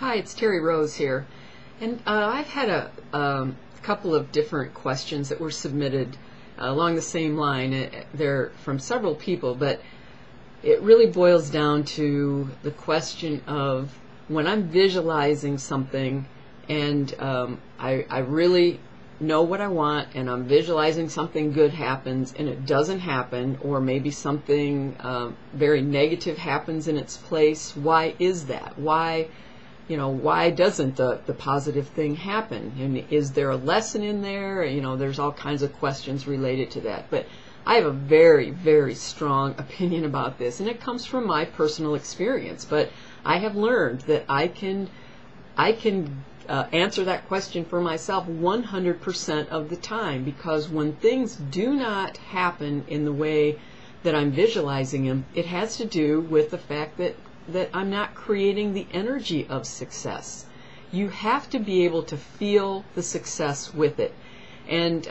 Hi, it's Terry Rose here, and I've had a couple of different questions that were submitted along the same line. They're from several people, but it really boils down to the question of when I'm visualizing something and I really know what I want and I'm visualizing something good happens and it doesn't happen, or maybe something very negative happens in its place. Why is that? Why doesn't the positive thing happen? And is there a lesson in there? There's all kinds of questions related to that. But I have a very, very strong opinion about this, and it comes from my personal experience. But I have learned that I can answer that question for myself 100% of the time, because when things do not happen in the way that I'm visualizing them, it has to do with the fact that I'm not creating the energy of success. You have to be able to feel the success with it. And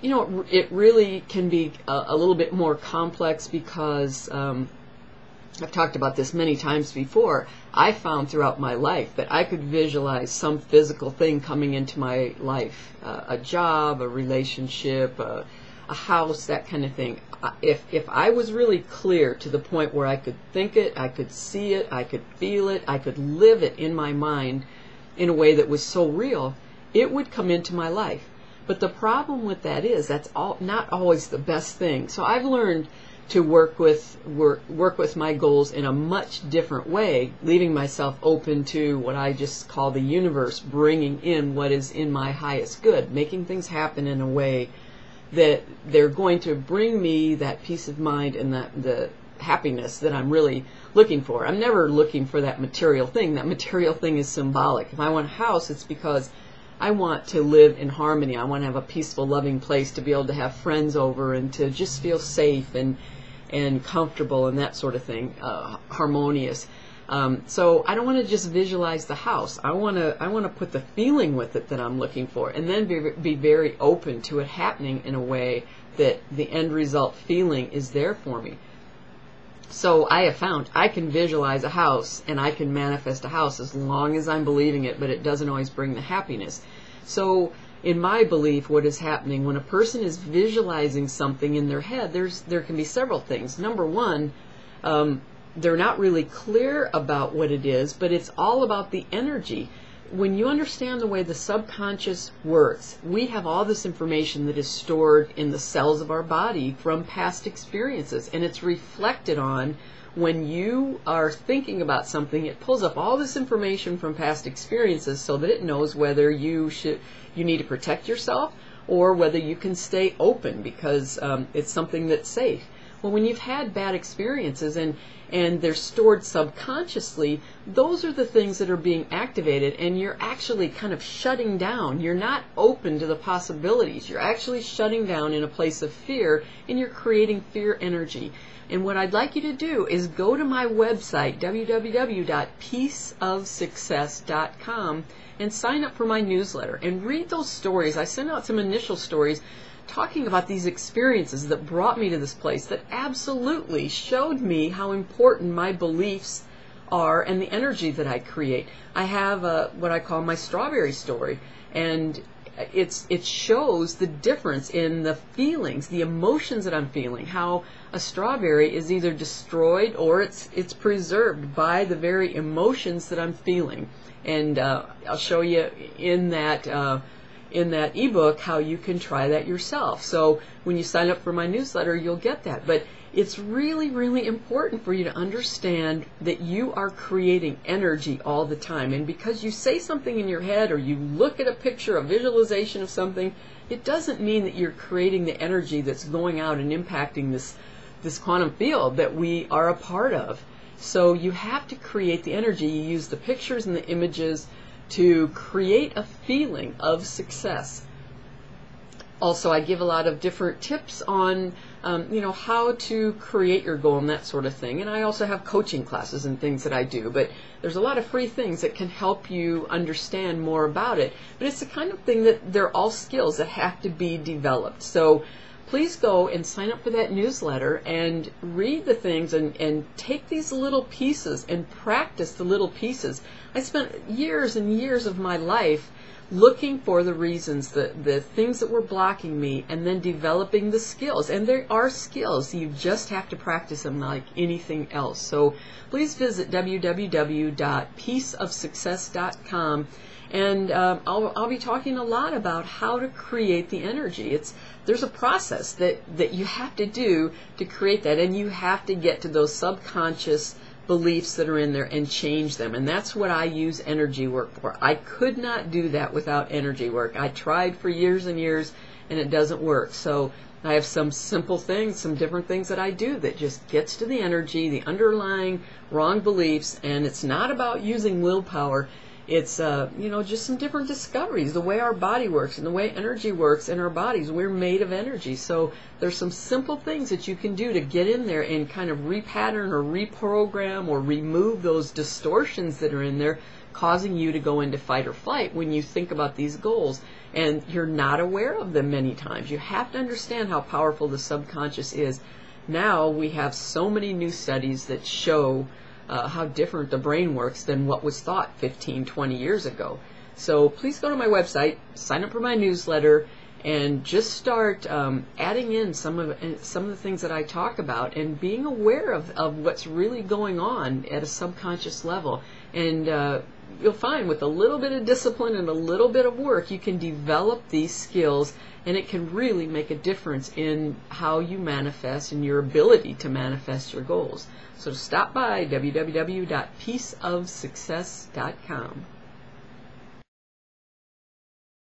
it really can be a little bit more complex because I've talked about this many times before. I found throughout my life that I could visualize some physical thing coming into my life, a job, a relationship, a house, that kind of thing. If I was really clear to the point where I could think it, I could see it, I could feel it, I could live it in my mind in a way that was so real, it would come into my life. But the problem with that is that's not always the best thing. So I've learned to work with my goals in a much different way, leaving myself open to what I just call the universe bringing in what is in my highest good, making things happen in a way that they're going to bring me that peace of mind and the happiness that I'm really looking for. I'm never looking for that material thing. That material thing is symbolic. If I want a house, it's because I want to live in harmony. I want to have a peaceful, loving place to be able to have friends over and to just feel safe and comfortable and that sort of thing, harmonious. So I don't want to just visualize the house. I want to put the feeling with it that I'm looking for, and then be very open to it happening in a way that the end result feeling is there for me. So I have found I can visualize a house and I can manifest a house as long as I'm believing it, but it doesn't always bring the happiness. So in my belief, what is happening when a person is visualizing something in their head, there can be several things. Number one, they're not really clear about what it is, but it's all about the energy. When you understand the way the subconscious works, we have all this information that is stored in the cells of our body from past experiences, and it's reflected on when you are thinking about something. It pulls up all this information from past experiences so that it knows whether you need to protect yourself or whether you can stay open because it's something that's safe. Well, when you've had bad experiences and they're stored subconsciously, those are the things that are being activated, and you're actually kind of shutting down. You're not open to the possibilities. You're actually shutting down in a place of fear, and you're creating fear energy. And what I'd like you to do is go to my website, www.peaceofsuccess.com, and sign up for my newsletter and read those stories. I send out some initial stories talking about these experiences that brought me to this place, that absolutely showed me how important my beliefs are and the energy that I create. I have what I call my strawberry story, and it shows the difference in the feelings, the emotions that I'm feeling, how a strawberry is either destroyed or it's preserved by the very emotions that I'm feeling. And I'll show you in that ebook how you can try that yourself. So when you sign up for my newsletter, you'll get that. But it's really, really important for you to understand that you are creating energy all the time. And because you say something in your head or you look at a picture, a visualization of something, it doesn't mean that you're creating the energy that's going out and impacting this quantum field that we are a part of. So you have to create the energy. You use the pictures and the images to create a feeling of success. Also, I give a lot of different tips on how to create your goal and that sort of thing. And I also have coaching classes and things that I do. But there's a lot of free things that can help you understand more about it. But it's the kind of thing that they're all skills that have to be developed. So please go and sign up for that newsletter and read the things and take these little pieces and practice the little pieces. I spent years and years of my life looking for the reasons, the things that were blocking me, and then developing the skills. And there are skills. You just have to practice them like anything else. So please visit www.peaceofsuccess.com. And I'll be talking a lot about how to create the energy. There's a process that you have to do to create that, and you have to get to those subconscious beliefs that are in there and change them. And that's what I use energy work for. I could not do that without energy work. I tried for years and years, and it doesn't work. So I have some simple things, some different things that I do that just gets to the energy, the underlying wrong beliefs, and it's not about using willpower. It's just some different discoveries, the way our body works and the way energy works in our bodies. We're made of energy. So there's some simple things that you can do to get in there and kind of repattern or reprogram or remove those distortions that are in there, causing you to go into fight or flight when you think about these goals. And you're not aware of them many times. You have to understand how powerful the subconscious is. Now we have so many new studies that show how different the brain works than what was thought 15, 20 years ago. So please go to my website, sign up for my newsletter, and just start adding in some of the things that I talk about and being aware of what's really going on at a subconscious level. And you'll find with a little bit of discipline and a little bit of work, you can develop these skills, and it can really make a difference in how you manifest and your ability to manifest your goals. So stop by www.peaceofsuccess.com.